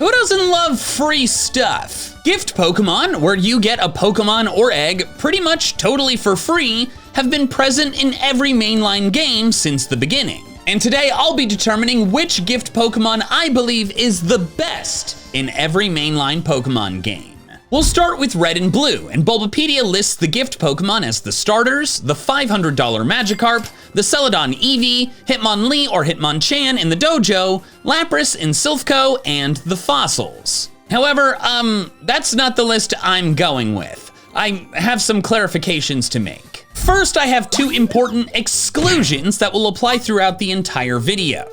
Who doesn't love free stuff? Gift Pokemon, where you get a Pokemon or egg pretty much totally for free, have been present in every mainline game since the beginning. And today I'll be determining which gift Pokemon I believe is the best in every mainline Pokemon game. We'll start with Red and Blue, and Bulbapedia lists the gift Pokemon as the starters, the $500 Magikarp, the Celadon Eevee, Hitmonlee or Hitmonchan in the dojo, Lapras in Silphco, and the fossils. However, that's not the list I'm going with. I have some clarifications to make. First, I have two important exclusions that will apply throughout the entire video.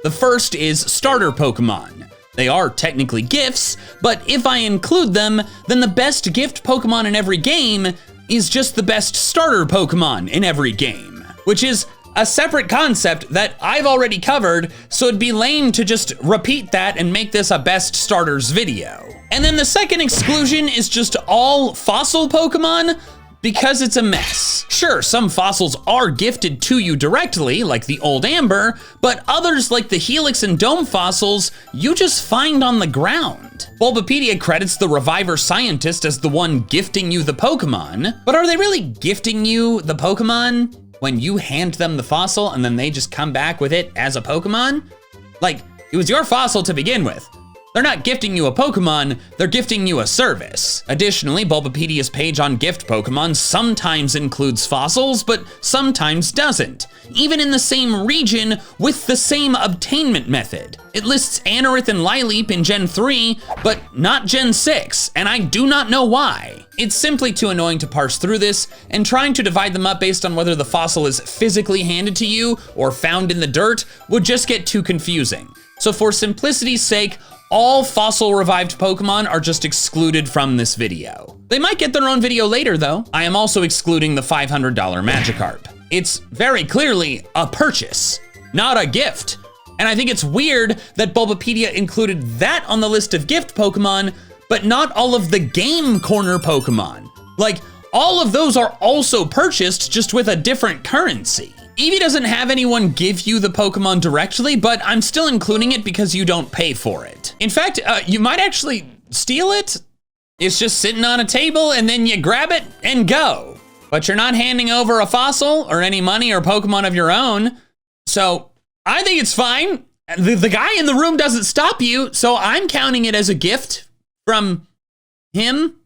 The first is starter Pokemon. They are technically gifts, but if I include them, then the best gift Pokemon in every game is just the best starter Pokemon in every game, which is a separate concept that I've already covered, so it'd be lame to just repeat that and make this a best starters video. And then the second exclusion is just all fossil Pokemon, because it's a mess. Sure, some fossils are gifted to you directly, like the Old Amber, but others like the Helix and Dome fossils, you just find on the ground. Bulbapedia credits the Reviver Scientist as the one gifting you the Pokemon, but are they really gifting you the Pokemon when you hand them the fossil and then they just come back with it as a Pokemon? Like, it was your fossil to begin with. They're not gifting you a Pokemon, they're gifting you a service. Additionally, Bulbapedia's page on gift Pokemon sometimes includes fossils, but sometimes doesn't, even in the same region with the same obtainment method. It lists Anorith and Lileep in Gen 3, but not Gen 6, and I do not know why. It's simply too annoying to parse through this, and trying to divide them up based on whether the fossil is physically handed to you or found in the dirt would just get too confusing. So for simplicity's sake, all fossil revived Pokemon are just excluded from this video. They might get their own video later though. I am also excluding the $500 Magikarp. It's very clearly a purchase, not a gift. And I think it's weird that Bulbapedia included that on the list of gift Pokemon, but not all of the Game Corner Pokemon. Like, all of those are also purchased, just with a different currency. Eevee doesn't have anyone give you the Pokemon directly, but I'm still including it because you don't pay for it. In fact, you might actually steal it. It's just sitting on a table and then you grab it and go. But you're not handing over a fossil or any money or Pokemon of your own. So I think it's fine. The guy in the room doesn't stop you, so I'm counting it as a gift from him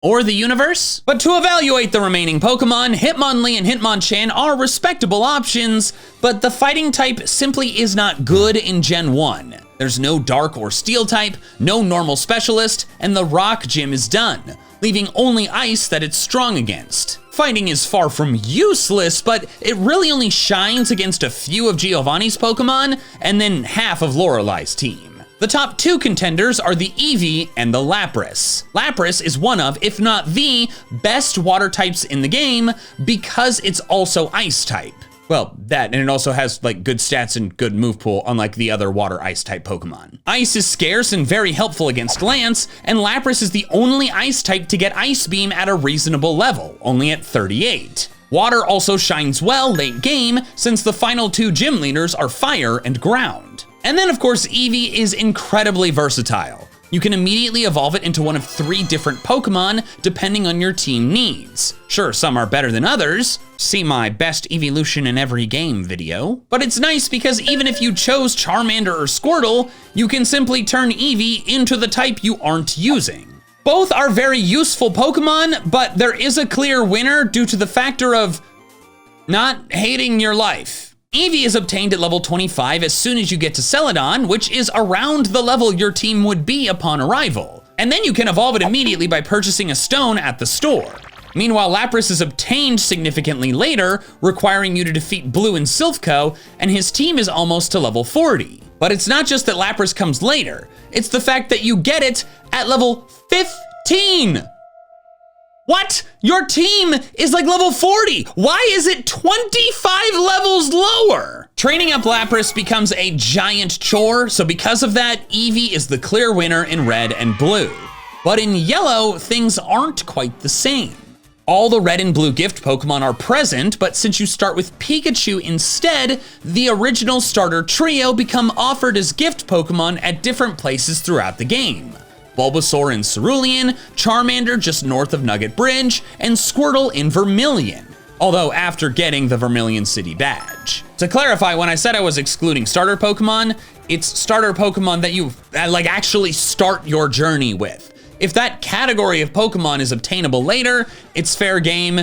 or the universe. But to evaluate the remaining Pokemon, Hitmonlee and Hitmonchan are respectable options, but the fighting type simply is not good in Gen 1. There's no Dark or Steel type, no normal specialist, and the Rock Gym is done, leaving only Ice that it's strong against. Fighting is far from useless, but it really only shines against a few of Giovanni's Pokemon, and then half of Lorelei's team. The top two contenders are the Eevee and the Lapras. Lapras is one of, if not the, best water types in the game because it's also ice type. Well, that, and it also has like good stats and good move pool, unlike the other water ice type Pokemon. Ice is scarce and very helpful against Lance, and Lapras is the only ice type to get Ice Beam at a reasonable level, only at 38. Water also shines well late game, since the final two gym leaders are Fire and Ground. And then of course, Eevee is incredibly versatile. You can immediately evolve it into one of 3 different Pokemon, depending on your team needs. Sure, some are better than others. See my best evolution in every game video. But it's nice because even if you chose Charmander or Squirtle, you can simply turn Eevee into the type you aren't using. Both are very useful Pokemon, but there is a clear winner due to the factor of not hating your life. Eevee is obtained at level 25 as soon as you get to Celadon, which is around the level your team would be upon arrival. And then you can evolve it immediately by purchasing a stone at the store. Meanwhile, Lapras is obtained significantly later, requiring you to defeat Blue and Silphco, and his team is almost to level 40. But it's not just that Lapras comes later, it's the fact that you get it at level 15. What? Your team is like level 40. Why is it 25 levels lower? Training up Lapras becomes a giant chore, so because of that, Eevee is the clear winner in red and blue. But in yellow, things aren't quite the same. All the red and blue gift Pokemon are present, but since you start with Pikachu instead, the original starter trio become offered as gift Pokemon at different places throughout the game. Bulbasaur in Cerulean, Charmander just north of Nugget Bridge, and Squirtle in Vermilion. Although after getting the Vermilion City badge. To clarify, when I said I was excluding starter Pokemon, it's starter Pokemon that you actually start your journey with. If that category of Pokemon is obtainable later, it's fair game,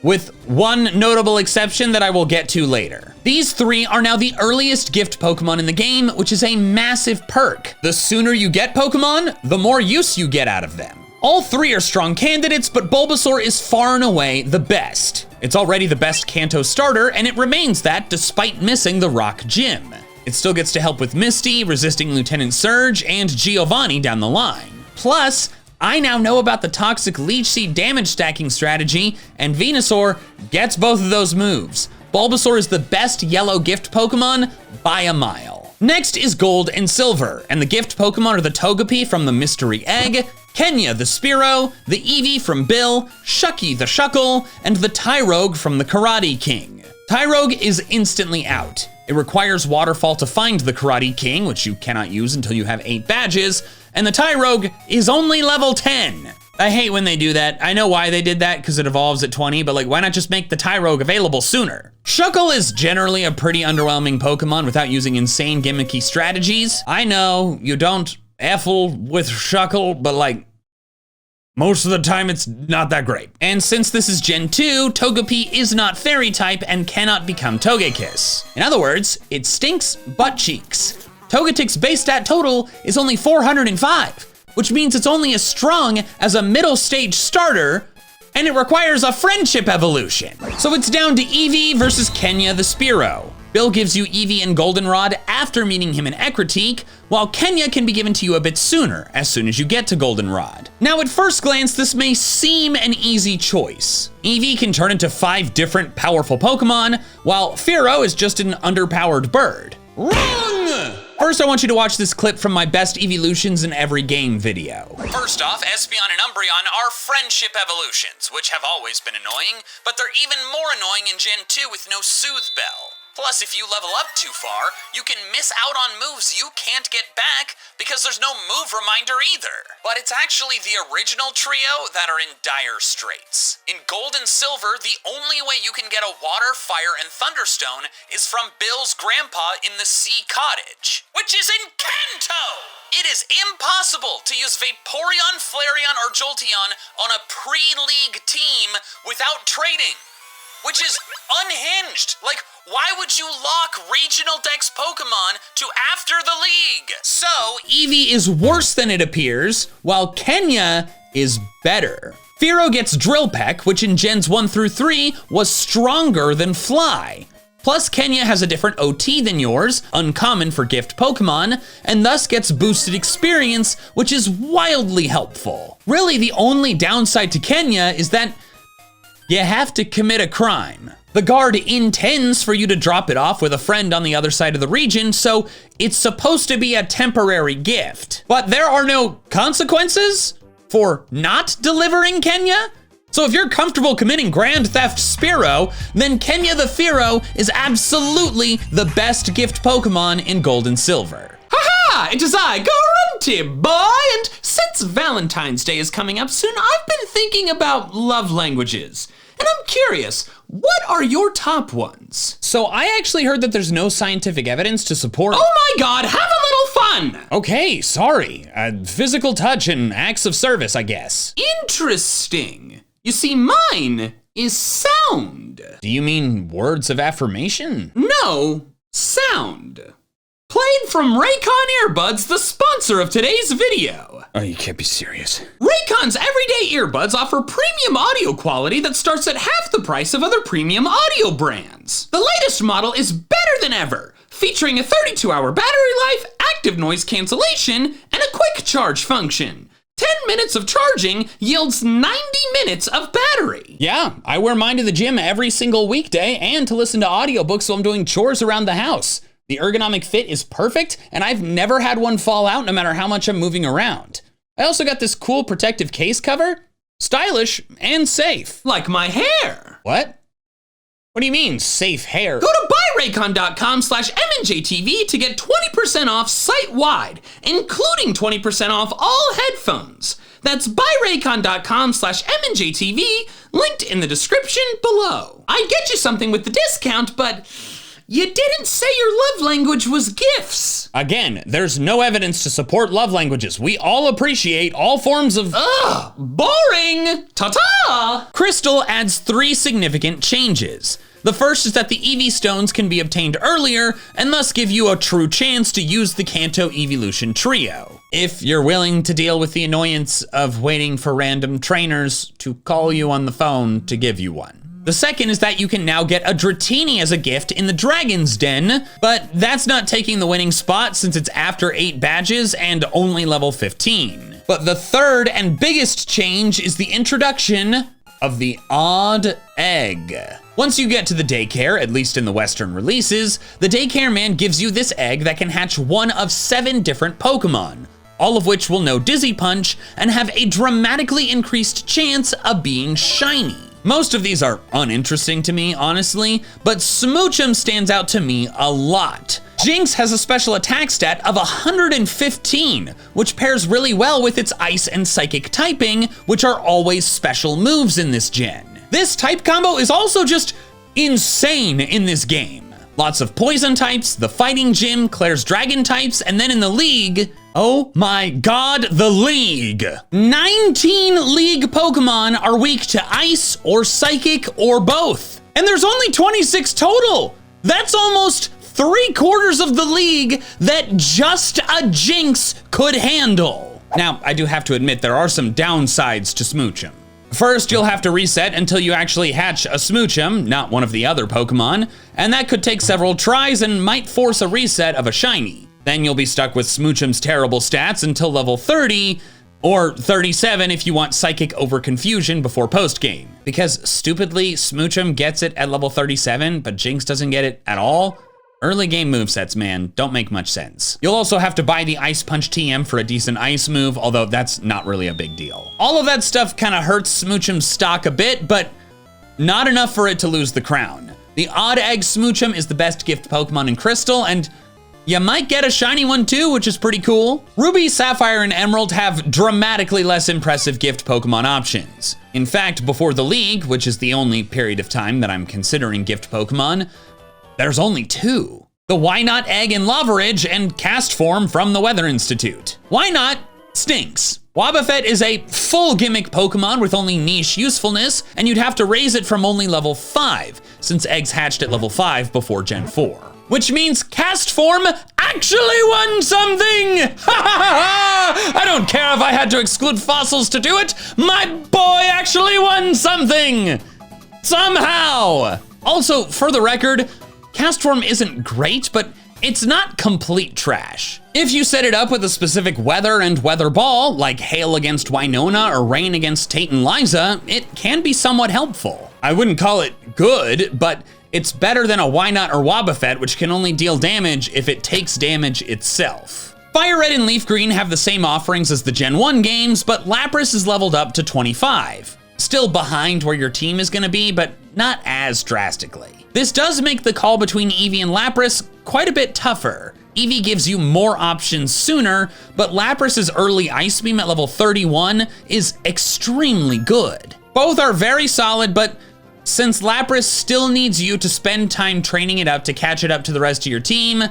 with one notable exception that I will get to later. These three are now the earliest gift Pokemon in the game, which is a massive perk. The sooner you get Pokemon, the more use you get out of them. All three are strong candidates, but Bulbasaur is far and away the best. It's already the best Kanto starter, and it remains that despite missing the Rock Gym. It still gets to help with Misty, resisting Lieutenant Surge, and Giovanni down the line. Plus, I now know about the Toxic Leech Seed damage stacking strategy, and Venusaur gets both of those moves. Bulbasaur is the best yellow gift Pokemon by a mile. Next is Gold and Silver, and the gift Pokemon are the Togepi from the Mystery Egg, Kenya the Spearow, the Eevee from Bill, Shucky the Shuckle, and the Tyrogue from the Karate King. Tyrogue is instantly out. It requires Waterfall to find the Karate King, which you cannot use until you have 8 badges, and the Tyrogue is only level 10. I hate when they do that. I know why they did that, because it evolves at 20, but like, why not just make the Tyrogue available sooner? Shuckle is generally a pretty underwhelming Pokemon without using insane gimmicky strategies. I know, you don't effle with Shuckle, but like, most of the time it's not that great. And since this is Gen 2, Togepi is not Fairy type and cannot become Togekiss. In other words, it stinks butt cheeks. Togetic's base stat total is only 405, which means it's only as strong as a middle stage starter, and it requires a friendship evolution. So it's down to Eevee versus Kenya the Spearow. Bill gives you Eevee and Goldenrod after meeting him in Ecruteak, while Kenya can be given to you a bit sooner, as soon as you get to Goldenrod. Now at first glance, this may seem an easy choice. Eevee can turn into 5 different powerful Pokemon, while Fearow is just an underpowered bird. Wrong! First, I want you to watch this clip from my best evolutions in every game video. First off, Espeon and Umbreon are friendship evolutions, which have always been annoying, but they're even more annoying in Gen 2 with no Soothe Bell. Plus, if you level up too far, you can miss out on moves you can't get back because there's no move reminder either. But it's actually the original trio that are in dire straits. In Gold and Silver, the only way you can get a Water, Fire, and Thunderstone is from Bill's grandpa in the Sea Cottage, which is in Kanto! It is impossible to use Vaporeon, Flareon, or Jolteon on a pre-league team without trading, which is unhinged. Like, why would you lock regional dex Pokemon to after the league? So, Eevee is worse than it appears, while Kenya is better. Fearow gets Drill Peck, which in Gens 1 through 3 was stronger than Fly. Plus, Kenya has a different OT than yours, uncommon for gift Pokemon, and thus gets boosted experience, which is wildly helpful. Really, the only downside to Kenya is that you have to commit a crime. The guard intends for you to drop it off with a friend on the other side of the region, so it's supposed to be a temporary gift. But there are no consequences for not delivering Kenya? So if you're comfortable committing Grand Theft Spearow, then Kenya the Fearow is absolutely the best gift Pokemon in Gold and Silver. Haha, it is I, Grunty Boy, and since Valentine's Day is coming up soon, I've been thinking about love languages. And I'm curious, what are your top ones? So I actually heard that there's no scientific evidence to support— Oh my God, have a little fun! Okay, sorry. Physical touch and acts of service, I guess. Interesting. You see, mine is sound. Do you mean words of affirmation? No, sound. Played from Raycon Earbuds, the sponsor of today's video. Oh, you can't be serious. Raycon's everyday earbuds offer premium audio quality that starts at half the price of other premium audio brands. The latest model is better than ever, featuring a 32-hour battery life, active noise cancellation, and a quick charge function. 10 minutes of charging yields 90 minutes of battery. Yeah, I wear mine to the gym every single weekday and to listen to audiobooks while I'm doing chores around the house. The ergonomic fit is perfect, and I've never had one fall out no matter how much I'm moving around. I also got this cool protective case cover. stylish, and safe. Like my hair. What? What do you mean, safe hair? Go to buyraycon.com/MandJTV to get 20% off site-wide, including 20% off all headphones. That's buyraycon.com/MandJTV, linked in the description below. I'd get you something with the discount, but you didn't say your love language was gifts. Again, there's no evidence to support love languages. We all appreciate all forms of— Ugh, boring. Ta-ta! Crystal adds 3 significant changes. The first is that the Eevee stones can be obtained earlier and thus give you a true chance to use the Kanto Evolution Trio, if you're willing to deal with the annoyance of waiting for random trainers to call you on the phone to give you one. The second is that you can now get a Dratini as a gift in the Dragon's Den, but that's not taking the winning spot since it's after 8 badges and only level 15. But the third and biggest change is the introduction of the odd egg. Once you get to the daycare, at least in the Western releases, the daycare man gives you this egg that can hatch one of 7 different Pokemon, all of which will know Dizzy Punch and have a dramatically increased chance of being shiny. Most of these are uninteresting to me, honestly, but Smoochum stands out to me a lot. Jinx has a special attack stat of 115, which pairs really well with its Ice and Psychic typing, which are always special moves in this gen. This type combo is also just insane in this game. Lots of poison types, the fighting gym, Claire's dragon types, and then in the league, oh my god, the league. 19 league Pokemon are weak to Ice or Psychic or both. And there's only 26 total. That's almost 3/4 of the league that just a Jinx could handle. Now, I do have to admit there are some downsides to Smoochum. First, you'll have to reset until you actually hatch a Smoochum, not one of the other Pokemon, and that could take several tries and might force a reset of a shiny. Then you'll be stuck with Smoochum's terrible stats until level 30, or 37 if you want Psychic over Confusion before post-game. Because stupidly, Smoochum gets it at level 37, but Jinx doesn't get it at all. Early game movesets, man, don't make much sense. You'll also have to buy the Ice Punch TM for a decent ice move, although that's not really a big deal. All of that stuff kind of hurts Smoochum's stock a bit, but not enough for it to lose the crown. The Odd Egg Smoochum is the best gift Pokemon in Crystal, and you might get a shiny one too, which is pretty cool. Ruby, Sapphire, and Emerald have dramatically less impressive gift Pokemon options. In fact, before the League, which is the only period of time that I'm considering gift Pokemon, there's only 2. The Wynot Egg in Lavaridge and Cast Form from the Weather Institute. Wynot stinks. Wobbuffet is a full gimmick Pokemon with only niche usefulness, and you'd have to raise it from only level 5, since eggs hatched at level 5 before Gen 4. Which means Cast Form actually won something! Ha ha ha! I don't care if I had to exclude fossils to do it, my boy actually won something! Somehow! Also, for the record, Cast Form isn't great, but it's not complete trash. If you set it up with a specific weather and weather ball, like Hail against Winona or Rain against Tate and Liza, it can be somewhat helpful. I wouldn't call it good, but it's better than a Wynot or Wobbuffet, which can only deal damage if it takes damage itself. Fire Red and Leaf Green have the same offerings as the Gen 1 games, but Lapras is leveled up to 25. Still behind where your team is gonna be, but not as drastically. This does make the call between Eevee and Lapras quite a bit tougher. Eevee gives you more options sooner, but Lapras's early Ice Beam at level 31 is extremely good. Both are very solid, but since Lapras still needs you to spend time training it up to catch it up to the rest of your team,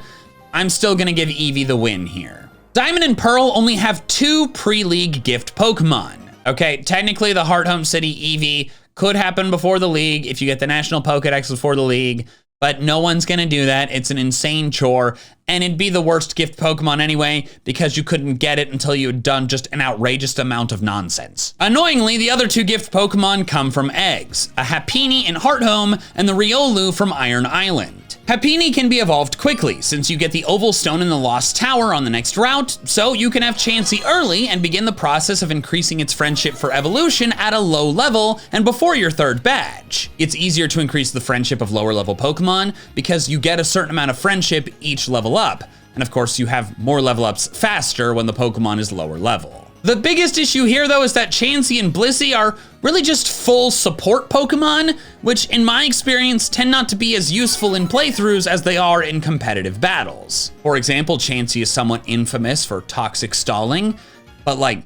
I'm still gonna give Eevee the win here. Diamond and Pearl only have 2 pre-league gift Pokemon. Okay, technically the Heart Home City Eevee could happen before the League if you get the National Pokedex before the League, but no one's gonna do that. It's an insane chore, and it'd be the worst gift Pokemon anyway, because you couldn't get it until you had done just an outrageous amount of nonsense. Annoyingly, the other 2 gift Pokemon come from eggs, a Happiny in Hearthome and the Riolu from Iron Island. Happiny can be evolved quickly, since you get the Oval Stone in the Lost Tower on the next route, so you can have Chansey early and begin the process of increasing its friendship for evolution at a low level and before your 3rd badge. It's easier to increase the friendship of lower level Pokemon because you get a certain amount of friendship each level up, and of course you have more level ups faster when the Pokemon is lower level. The biggest issue here though is that Chansey and Blissey are really just full support Pokemon, which in my experience tend not to be as useful in playthroughs as they are in competitive battles. For example, Chansey is somewhat infamous for toxic stalling, but like,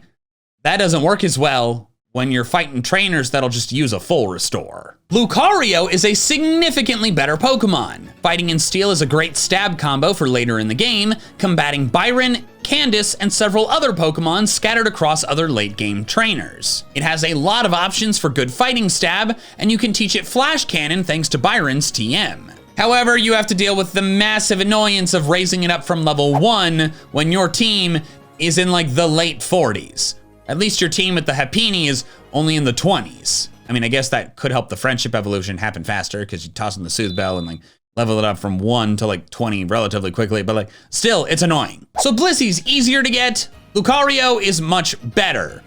that doesn't work as well when you're fighting trainers that'll just use a full restore. Lucario is a significantly better Pokemon. Fighting in Steel is a great stab combo for later in the game, combating Byron, Candace, and several other Pokemon scattered across other late game trainers. It has a lot of options for good fighting stab, and you can teach it Flash Cannon thanks to Byron's TM. However, you have to deal with the massive annoyance of raising it up from level 1 when your team is in like the late 40s. At least your team with the Happiny is only in the 20s. I mean, I guess that could help the friendship evolution happen faster because you toss in the Soothe Bell and like level it up from 1 to like 20 relatively quickly, but like still, it's annoying. So Blissey's easier to get, Lucario is much better.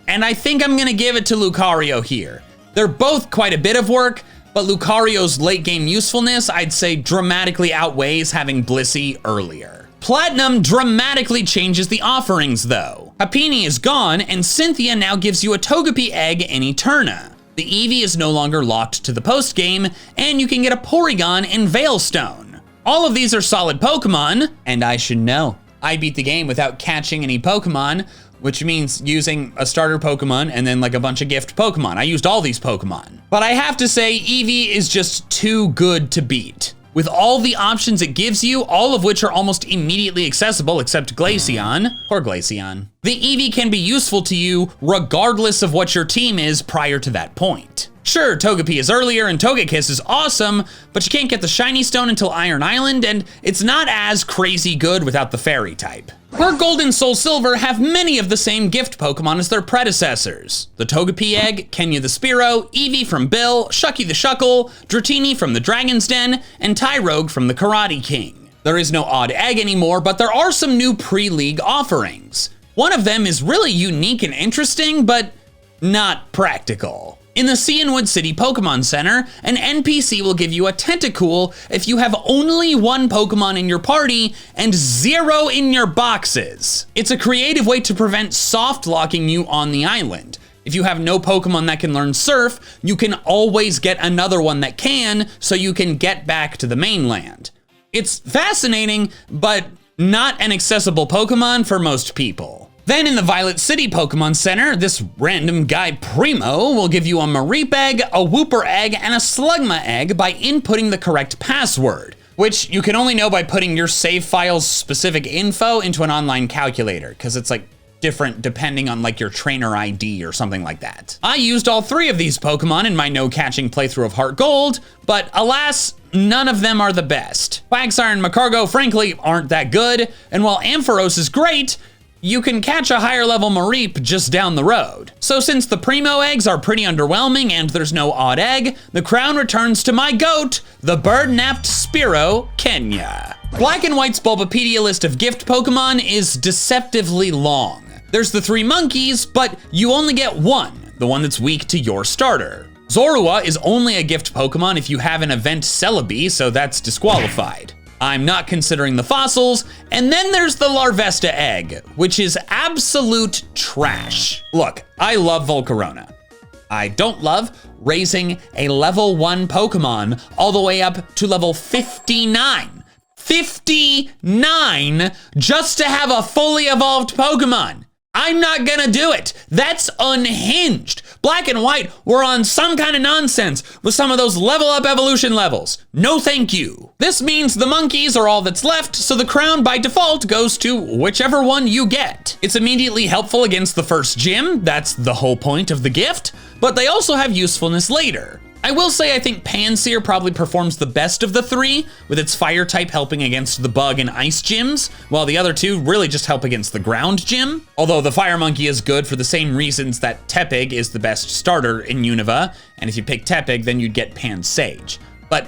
And I think I'm gonna give it to Lucario here. They're both quite a bit of work, but Lucario's late game usefulness, I'd say dramatically outweighs having Blissey earlier. Platinum dramatically changes the offerings though. Happiny is gone, and Cynthia now gives you a Togepi egg in Eterna. The Eevee is no longer locked to the post game, and you can get a Porygon in Veilstone. All of these are solid Pokemon, and I should know. I beat the game without catching any Pokemon, which means using a starter Pokemon and then like a bunch of gift Pokemon. I used all these Pokemon. But I have to say, Eevee is just too good to beat. With all the options it gives you, all of which are almost immediately accessible except Glaceon. Poor Glaceon. The Eevee can be useful to you regardless of what your team is prior to that point. Sure, Togepi is earlier and Togekiss is awesome, but you can't get the Shiny Stone until Iron Island, and it's not as crazy good without the Fairy type. Gold and Soul Silver have many of the same gift Pokemon as their predecessors. The Togepi egg, Kenya the Spearow, Eevee from Bill, Shucky the Shuckle, Dratini from the Dragon's Den, and Tyrogue from the Karate King. There is no odd egg anymore, but there are some new pre-league offerings. One of them is really unique and interesting, but not practical. In the Cianwood City Pokemon Center, an NPC will give you a Tentacool if you have only one Pokemon in your party and 0 in your boxes. It's a creative way to prevent soft locking you on the island. If you have no Pokemon that can learn Surf, you can always get another one that can, so you can get back to the mainland. It's fascinating, but not an accessible Pokemon for most people. Then in the Violet City Pokemon Center, this random guy Primo will give you a Mareep egg, a Wooper egg, and a Slugma egg by inputting the correct password, which you can only know by putting your save file's specific info into an online calculator, because it's like different depending on like your trainer ID or something like that. I used all 3 of these Pokemon in my no-catching playthrough of Heart Gold, but alas, none of them are the best. Quagsire and Magcargo frankly aren't that good, and while Ampharos is great, you can catch a higher level Mareep just down the road. So since the Primo eggs are pretty underwhelming and there's no odd egg, the crown returns to my goat, the bird-napped Spearow, Kenya. Black and White's Bulbapedia list of gift Pokemon is deceptively long. There's the 3 monkeys, but you only get one, the one that's weak to your starter. Zorua is only a gift Pokemon if you have an event Celebi, so that's disqualified. I'm not considering the fossils, and then there's the Larvesta egg, which is absolute trash. Look, I love Volcarona. I don't love raising a level 1 Pokemon all the way up to level 59. 59 just to have a fully evolved Pokemon. I'm not gonna do it. That's unhinged. Black and White were on some kind of nonsense with some of those level up evolution levels. No thank you. This means the monkeys are all that's left, so the crown by default goes to whichever one you get. It's immediately helpful against the first gym, that's the whole point of the gift, but they also have usefulness later. I will say I think Pansear probably performs the best of the 3, with its fire type helping against the bug and ice gyms, while the other 2 really just help against the ground gym. Although the Fire Monkey is good for the same reasons that Tepig is the best starter in Unova, and if you pick Tepig, then you'd get Pansage. But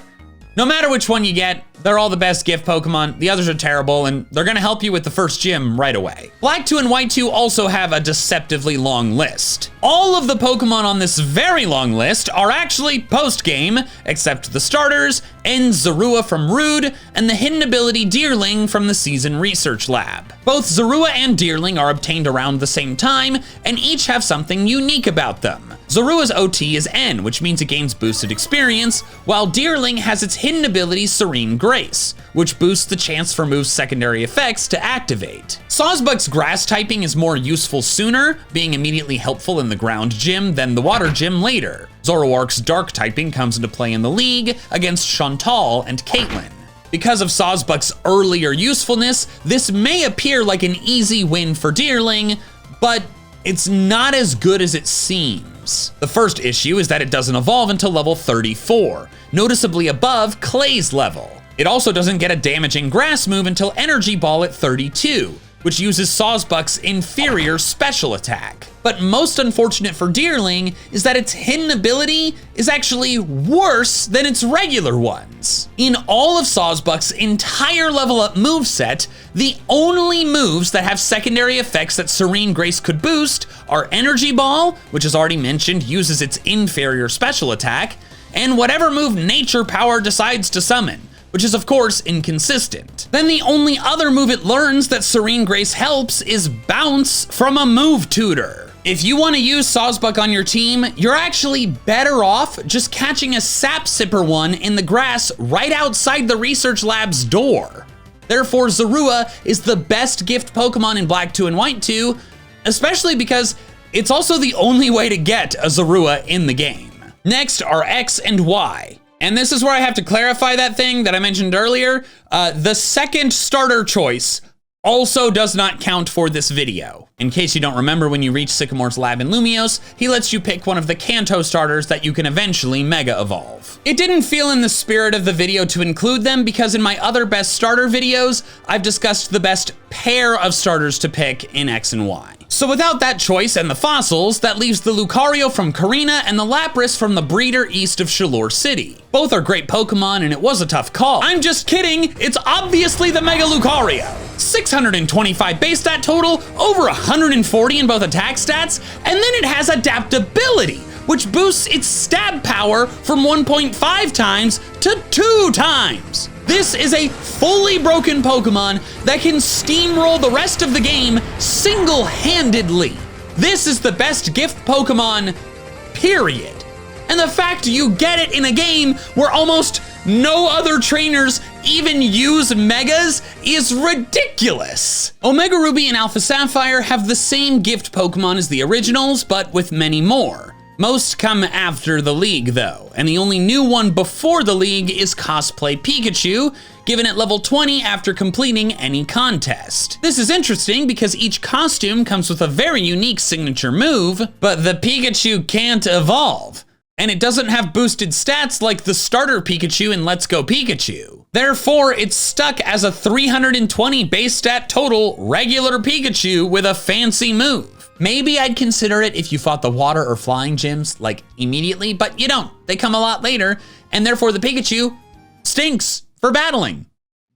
no matter which one you get, They're all the best gift Pokemon. The others are terrible, and they're gonna help you with the first gym right away. Black 2 and White 2 also have a deceptively long list. All of the Pokemon on this very long list are actually post-game, except the starters, and Zorua from Rude, and the hidden ability Deerling from the Season Research Lab. Both Zorua and Deerling are obtained around the same time, and each have something unique about them. Zorua's OT is N, which means it gains boosted experience, while Deerling has its hidden ability Serene Grace, which boosts the chance for moves' secondary effects to activate. Sawsbuck's grass typing is more useful sooner, being immediately helpful in the ground gym than the water gym later. Zoroark's dark typing comes into play in the league against Chantal and Caitlyn. Because of Sawsbuck's earlier usefulness, this may appear like an easy win for Deerling, but it's not as good as it seems. The first issue is that it doesn't evolve until level 34, noticeably above Clay's level. It also doesn't get a damaging grass move until Energy Ball at 32, which uses Sawsbuck's inferior special attack. But most unfortunate for Deerling is that its hidden ability is actually worse than its regular ones. In all of Sawsbuck's entire level up moveset, the only moves that have secondary effects that Serene Grace could boost are Energy Ball, which as already mentioned uses its inferior special attack, and whatever move Nature Power decides to summon, which is of course inconsistent. Then the only other move it learns that Serene Grace helps is Bounce from a move tutor. If you want to use Sawsbuck on your team, you're actually better off just catching a Sap Sipper one in the grass right outside the research lab's door. Therefore, Zorua is the best gift Pokemon in Black 2 and White 2, especially because it's also the only way to get a Zorua in the game. Next are X and Y. And this is where I have to clarify that thing that I mentioned earlier. The second starter choice also does not count for this video. In case you don't remember, when you reach Sycamore's lab in Lumiose, he lets you pick one of the Kanto starters that you can eventually Mega Evolve. It didn't feel in the spirit of the video to include them because in my other best starter videos, I've discussed the best pair of starters to pick in X and Y. So without that choice and the fossils, that leaves the Lucario from Karina and the Lapras from the breeder east of Shalor City. Both are great Pokemon and it was a tough call. I'm just kidding, it's obviously the Mega Lucario. 625 base stat total, over 140 in both attack stats, and then it has adaptability, which boosts its stab power from 1.5 times to 2 times. This is a fully broken Pokemon that can steamroll the rest of the game single-handedly. This is the best gift Pokemon, period. And the fact you get it in a game where almost no other trainers even use Megas is ridiculous. Omega Ruby and Alpha Sapphire have the same gift Pokemon as the originals, but with many more. Most come after the League though, and the only new one before the League is Cosplay Pikachu, given at level 20 after completing any contest. This is interesting because each costume comes with a very unique signature move, but the Pikachu can't evolve. And it doesn't have boosted stats like the starter Pikachu in Let's Go Pikachu. Therefore, it's stuck as a 320 base stat total regular Pikachu with a fancy move. Maybe I'd consider it if you fought the water or flying gyms, like immediately, but you don't. They come a lot later, and therefore the Pikachu stinks for battling.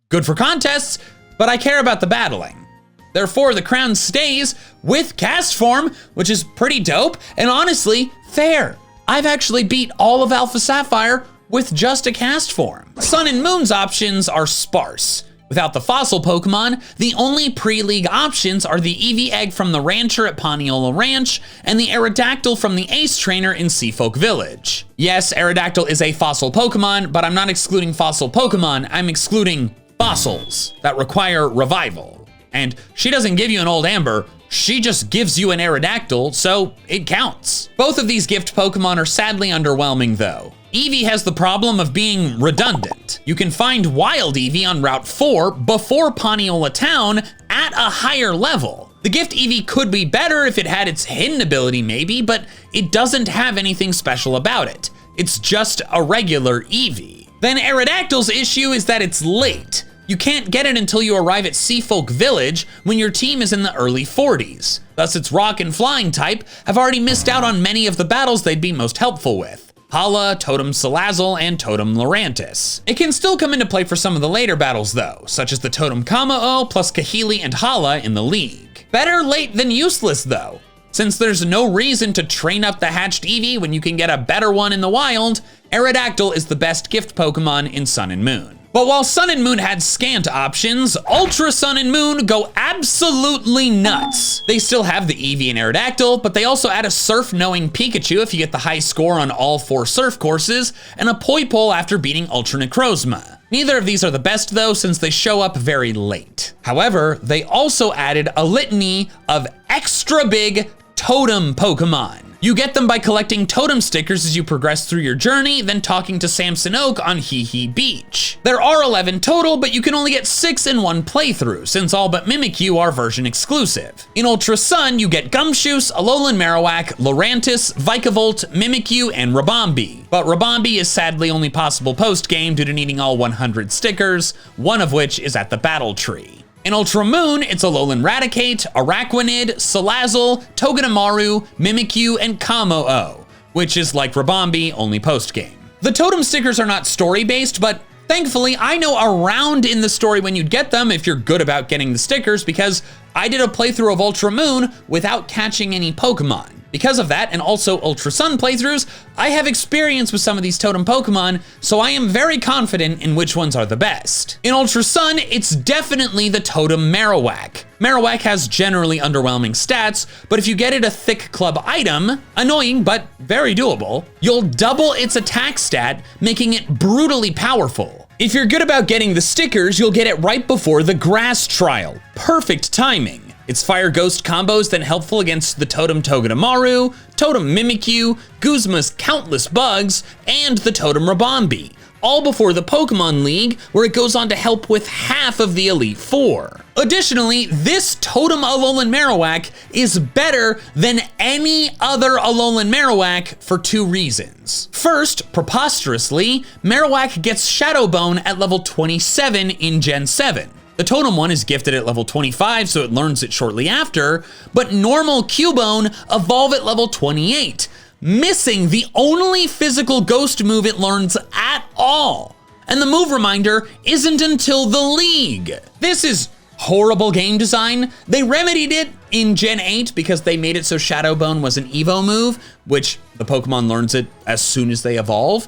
Good for contests, but I care about the battling. Therefore, the crown stays with cast form, which is pretty dope, and honestly, fair. I've actually beat all of Alpha Sapphire with just a cast form. Sun and Moon's options are sparse. Without the fossil Pokemon, the only pre-league options are the Eevee Egg from the Rancher at Poniola Ranch and the Aerodactyl from the Ace Trainer in Seafolk Village. Yes, Aerodactyl is a fossil Pokemon, but I'm not excluding fossil Pokemon, I'm excluding fossils that require revival. And she doesn't give you an old Amber, she just gives you an Aerodactyl, so it counts. Both of these gift Pokemon are sadly underwhelming though. Eevee has the problem of being redundant. You can find Wild Eevee on Route 4 before Poniola Town at a higher level. The gift Eevee could be better if it had its hidden ability maybe, but it doesn't have anything special about it. It's just a regular Eevee. Then Aerodactyl's issue is that it's late. You can't get it until you arrive at Seafolk Village when your team is in the early 40s. Thus its rock and flying type have already missed out on many of the battles they'd be most helpful with. Hala, Totem Salazzle, and Totem Lurantis. It can still come into play for some of the later battles though, such as the Totem Kameo plus Kahili and Hala in the league. Better late than useless though. Since there's no reason to train up the hatched Eevee when you can get a better one in the wild, Aerodactyl is the best gift Pokemon in Sun and Moon. But while Sun and Moon had scant options, Ultra Sun and Moon go absolutely nuts. They still have the Eevee and Aerodactyl, but they also add a surf-knowing Pikachu if you get the high score on all 4 surf courses, and a Poipole after beating Ultra Necrozma. Neither of these are the best though, since they show up very late. However, they also added a litany of extra big totem Pokemon. You get them by collecting totem stickers as you progress through your journey, then talking to Samson Oak on Hee Hee Beach. There are 11 total, but you can only get 6 in one playthrough, since all but Mimikyu are version exclusive. In Ultra Sun, you get Gumshoos, Alolan Marowak, Lurantis, Vikavolt, Mimikyu, and Rabombi. But Rabombi is sadly only possible post-game due to needing all 100 stickers, one of which is at the Battle Tree. In Ultra Moon, it's Alolan Raticate, Araquanid, Salazzle, Togedemaru, Mimikyu, and Kameo, which is like Rabombi, only post-game. The totem stickers are not story-based, but thankfully I know around in the story when you'd get them if you're good about getting the stickers, because I did a playthrough of Ultra Moon without catching any Pokemon. Because of that, and also Ultra Sun playthroughs, I have experience with some of these totem Pokemon, so I am very confident in which ones are the best. In Ultra Sun, it's definitely the Totem Marowak. Marowak has generally underwhelming stats, but if you get it a Thick Club item, annoying but very doable, you'll double its attack stat, making it brutally powerful. If you're good about getting the stickers, you'll get it right before the Grass Trial. Perfect timing. Its Fire Ghost combos then helpful against the Totem Togedemaru, Totem Mimikyu, Guzma's countless bugs, and the Totem Rabombi, all before the Pokemon League, where it goes on to help with half of the Elite Four. Additionally, this Totem Alolan Marowak is better than any other Alolan Marowak for 2 reasons. First, preposterously, Marowak gets Shadow Bone at level 27 in Gen 7. The Totem one is gifted at level 25, so it learns it shortly after, but normal Cubone evolve at level 28, missing the only physical ghost move it learns at all. And the move reminder isn't until the League. This is horrible game design. They remedied it in Gen 8 because they made it so Shadow Bone was an Evo move, which the Pokemon learns it as soon as they evolve.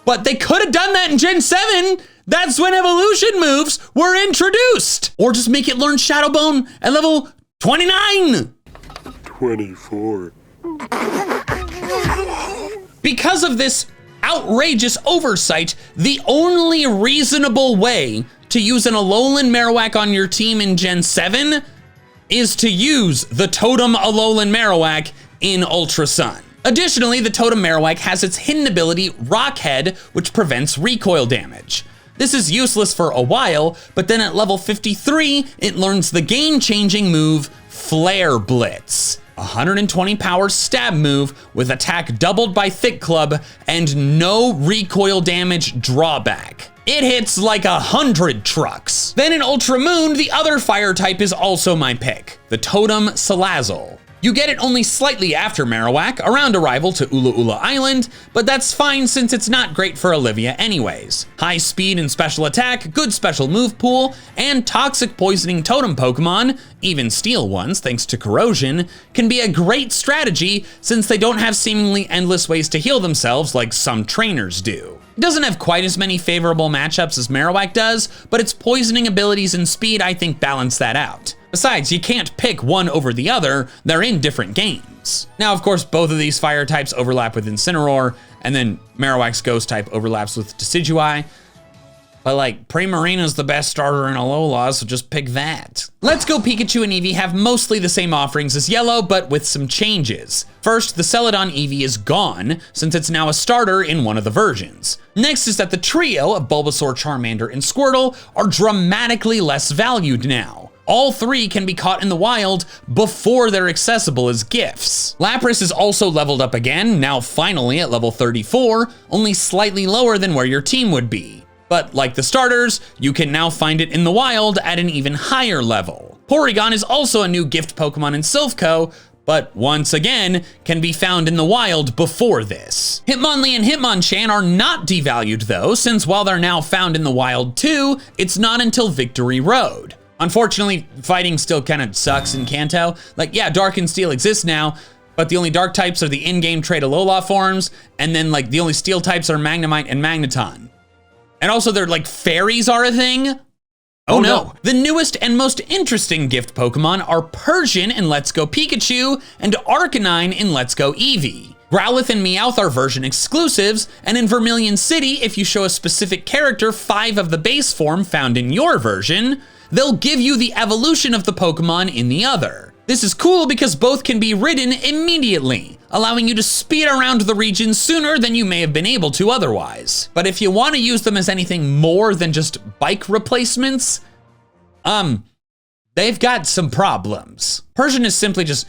But they could have done that in Gen 7. That's when evolution moves were introduced. Or just make it learn Shadow Bone at level 29. 24. Because of this outrageous oversight, the only reasonable way to use an Alolan Marowak on your team in Gen 7 is to use the Totem Alolan Marowak in Ultra Sun. Additionally, the Totem Marowak has its hidden ability, Rock Head, which prevents recoil damage. This is useless for a while, but then at level 53, it learns the game-changing move, Flare Blitz. 120 power stab move with attack doubled by Thick Club and no recoil damage drawback. It hits like 100 trucks. Then in Ultra Moon, the other fire type is also my pick, the Totem Salazzle. You get it only slightly after Marowak, around arrival to Ula Ula Island, but that's fine since it's not great for Olivia anyways. High speed and special attack, good special move pool, and toxic poisoning totem Pokemon, even steel ones thanks to corrosion, can be a great strategy since they don't have seemingly endless ways to heal themselves like some trainers do. It doesn't have quite as many favorable matchups as Marowak does, but its poisoning abilities and speed I think balance that out. Besides, you can't pick one over the other, they're in different games. Now, of course, both of these fire types overlap with Incineroar, and then Marowak's ghost type overlaps with Decidueye. But like, Primarina's the best starter in Alola, so just pick that. Let's Go Pikachu and Eevee have mostly the same offerings as Yellow, but with some changes. First, the Celadon Eevee is gone, since it's now a starter in one of the versions. Next is that the trio of Bulbasaur, Charmander, and Squirtle are dramatically less valued now. All 3 can be caught in the wild before they're accessible as gifts. Lapras is also leveled up again, now finally at level 34, only slightly lower than where your team would be. But like the starters, you can now find it in the wild at an even higher level. Porygon is also a new gift Pokemon in Silph Co, but once again, can be found in the wild before this. Hitmonlee and Hitmonchan are not devalued though, since while they're now found in the wild too, it's not until Victory Road. Unfortunately, fighting still kind of sucks in Kanto. Like, yeah, Dark and Steel exists now, but the only dark types are the in-game trade Alola forms, and then like the only steel types are Magnemite and Magneton. And also they're like fairies are a thing. Oh no. The newest and most interesting gift Pokemon are Persian in Let's Go Pikachu and Arcanine in Let's Go Eevee. Growlithe and Meowth are version exclusives, and in Vermilion City, if you show a specific character 5 of the base form found in your version, they'll give you the evolution of the Pokemon in the other. This is cool because both can be ridden immediately, allowing you to speed around the region sooner than you may have been able to otherwise. But if you want to use them as anything more than just bike replacements, they've got some problems. Persian is simply just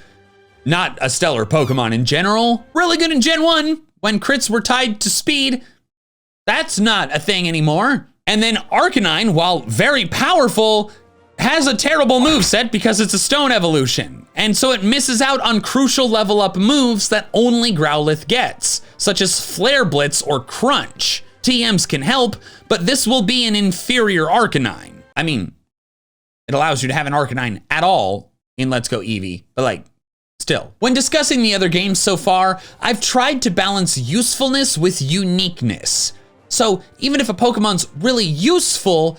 not a stellar Pokemon in general. Really good in Gen 1 when crits were tied to speed. That's not a thing anymore. And then Arcanine, while very powerful, has a terrible moveset because it's a stone evolution. And so it misses out on crucial level up moves that only Growlithe gets, such as Flare Blitz or Crunch. TMs can help, but this will be an inferior Arcanine. I mean, it allows you to have an Arcanine at all in Let's Go Eevee, but like, still. When discussing the other games so far, I've tried to balance usefulness with uniqueness. So even if a Pokemon's really useful,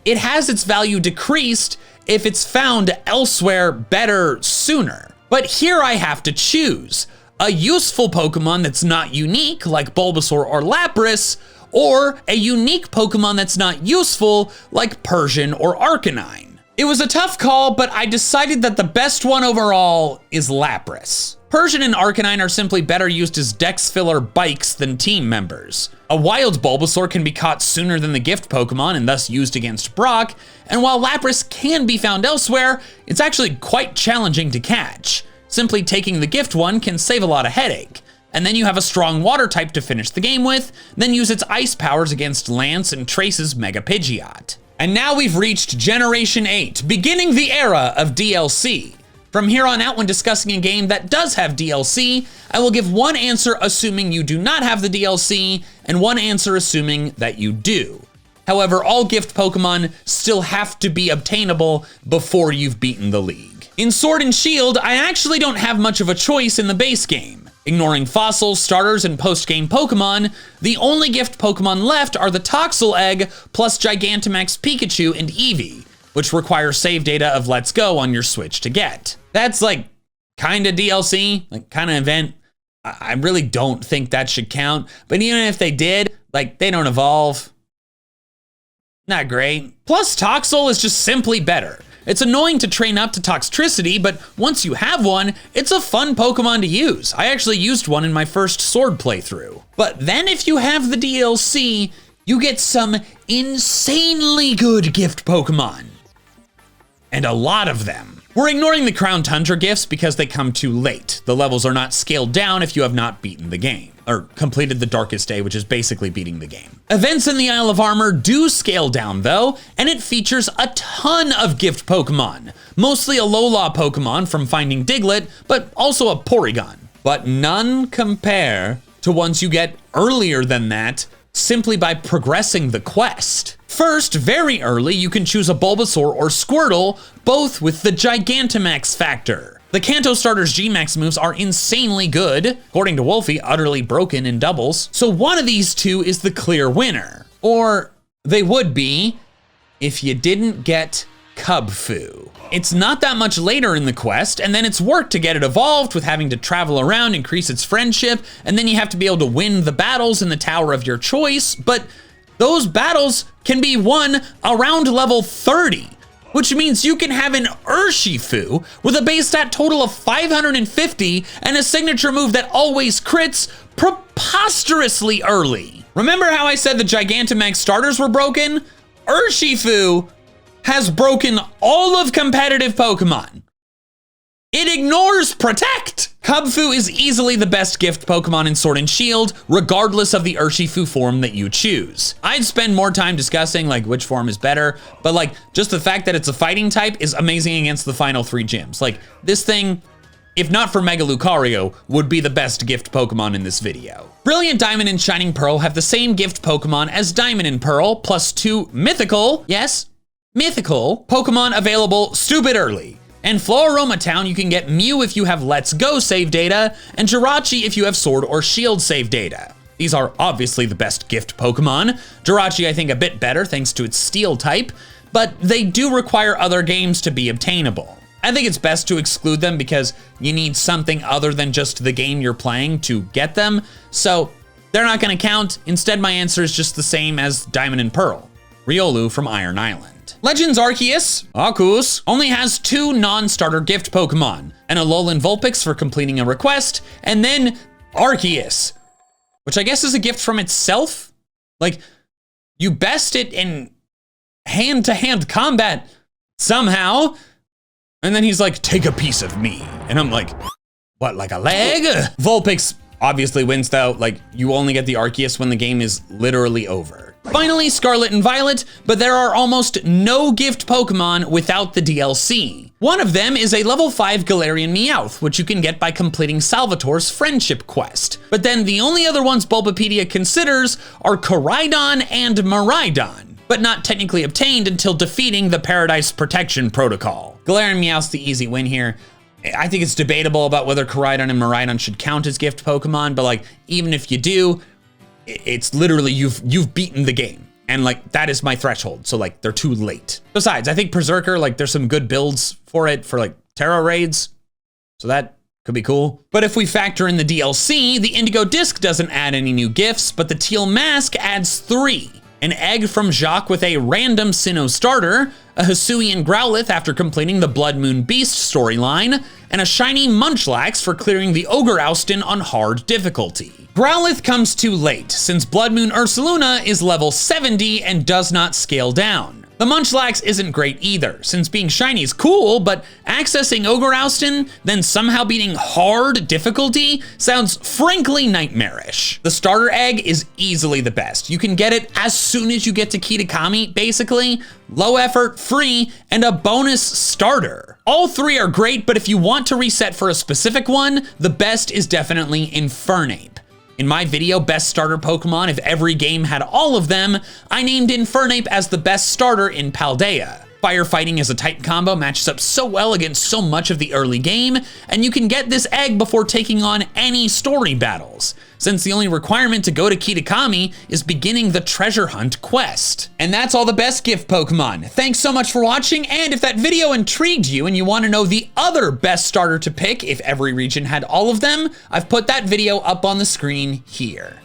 it has its value decreased if it's found elsewhere better sooner. But here I have to choose a useful Pokemon that's not unique, like Bulbasaur or Lapras, or a unique Pokemon that's not useful, like Persian or Arcanine. It was a tough call, but I decided that the best one overall is Lapras. Persian and Arcanine are simply better used as dex filler bikes than team members. A wild Bulbasaur can be caught sooner than the gift Pokemon and thus used against Brock, and while Lapras can be found elsewhere, it's actually quite challenging to catch. Simply taking the gift one can save a lot of headache. And then you have a strong water type to finish the game with, then use its ice powers against Lance and Trace's Mega Pidgeot. And now we've reached Generation 8, beginning the era of DLC. From here on out, when discussing a game that does have DLC, I will give one answer assuming you do not have the DLC, and one answer assuming that you do. However, all gift Pokemon still have to be obtainable before you've beaten the league. In Sword and Shield, I actually don't have much of a choice in the base game. Ignoring fossils, starters, and post-game Pokemon, the only gift Pokemon left are the Toxel Egg plus Gigantamax Pikachu and Eevee, which require save data of Let's Go on your Switch to get. That's like kinda DLC, like kinda event. I really don't think that should count, but even if they did, like they don't evolve. Not great. Plus Toxel is just simply better. It's annoying to train up to Toxtricity, but once you have one, it's a fun Pokemon to use. I actually used one in my first Sword playthrough. But then if you have the DLC, you get some insanely good gift Pokemon. And a lot of them. We're ignoring the Crown Tundra gifts because they come too late. The levels are not scaled down if you have not beaten the game, or completed the Darkest Day, which is basically beating the game. Events in the Isle of Armor do scale down though, and it features a ton of gift Pokemon. Mostly Alola Pokemon from Finding Diglett, but also a Porygon. But none compare to ones you get earlier than that, simply by progressing the quest. First, very early, you can choose a Bulbasaur or Squirtle, both with the Gigantamax factor. The Kanto starter's G-Max moves are insanely good, according to Wolfie, utterly broken in doubles, so one of these two is the clear winner. Or they would be if you didn't get Cubfu. It's not that much later in the quest, and then it's work to get it evolved with having to travel around, increase its friendship, and then you have to be able to win the battles in the tower of your choice, but those battles can be won around level 30, which means you can have an Urshifu with a base stat total of 550 and a signature move that always crits preposterously early. Remember how I said the Gigantamax starters were broken? Urshifu has broken all of competitive Pokemon. It ignores Protect! Cubfu is easily the best gift Pokemon in Sword and Shield, regardless of the Urshifu form that you choose. I'd spend more time discussing like which form is better, but like just the fact that it's a fighting type is amazing against the final 3 gyms. Like this thing, if not for Mega Lucario, would be the best gift Pokemon in this video. Brilliant Diamond and Shining Pearl have the same gift Pokemon as Diamond and Pearl, plus 2 mythical, yes, mythical, Pokemon available stupid early. In Floaroma Town, you can get Mew if you have Let's Go save data, and Jirachi if you have Sword or Shield save data. These are obviously the best gift Pokemon. Jirachi I think a bit better thanks to its Steel type, but they do require other games to be obtainable. I think it's best to exclude them because you need something other than just the game you're playing to get them, so they're not gonna count. Instead, my answer is just the same as Diamond and Pearl. Riolu from Iron Island. Legends Arceus, Arceus, only has 2 non-starter gift Pokemon, an Alolan Vulpix for completing a request, and then Arceus, which I guess is a gift from itself? Like, you best it in hand-to-hand combat somehow, and then he's like, take a piece of me. And I'm like, what, like a leg? Vulpix obviously wins though, like you only get the Arceus when the game is literally over. Finally, Scarlet and Violet, but there are almost no gift Pokemon without the DLC. One of them is a level 5 Galarian Meowth, which you can get by completing Salvatore's friendship quest. But then the only other ones Bulbapedia considers are Koraidon and Miraidon, but not technically obtained until defeating the Paradise Protection Protocol. Galarian Meowth's the easy win here. I think it's debatable about whether Koraidon and Miraidon should count as gift Pokemon, but like, even if you do, it's literally you've beaten the game. And like, that is my threshold, so like, they're too late. Besides, I think Berserker, like there's some good builds for it for like Terra raids, so that could be cool. But if we factor in the DLC, the Indigo Disc doesn't add any new gifts, but the Teal Mask adds 3. An egg from Jacques with a random Sinnoh starter, a Hisuian Growlithe after completing the Blood Moon Beast storyline, and a shiny Munchlax for clearing the Ogre Oustin on hard difficulty. Growlithe comes too late, since Blood Moon Ursaluna is level 70 and does not scale down. The Munchlax isn't great either, since being shiny is cool, but accessing Ogre Oustin, then somehow beating hard difficulty sounds frankly nightmarish. The starter egg is easily the best. You can get it as soon as you get to Kitakami, basically. Low effort, free, and a bonus starter. All 3 are great, but if you want to reset for a specific one, the best is definitely Infernape. In my video, Best Starter Pokemon if every game had all of them, I named Infernape as the best starter in Paldea. Firefighting as a type combo matches up so well against so much of the early game, and you can get this egg before taking on any story battles, since the only requirement to go to Kitakami is beginning the treasure hunt quest. And that's all the best gift Pokemon. Thanks so much for watching, and if that video intrigued you and you want to know the other best starter to pick if every region had all of them, I've put that video up on the screen here.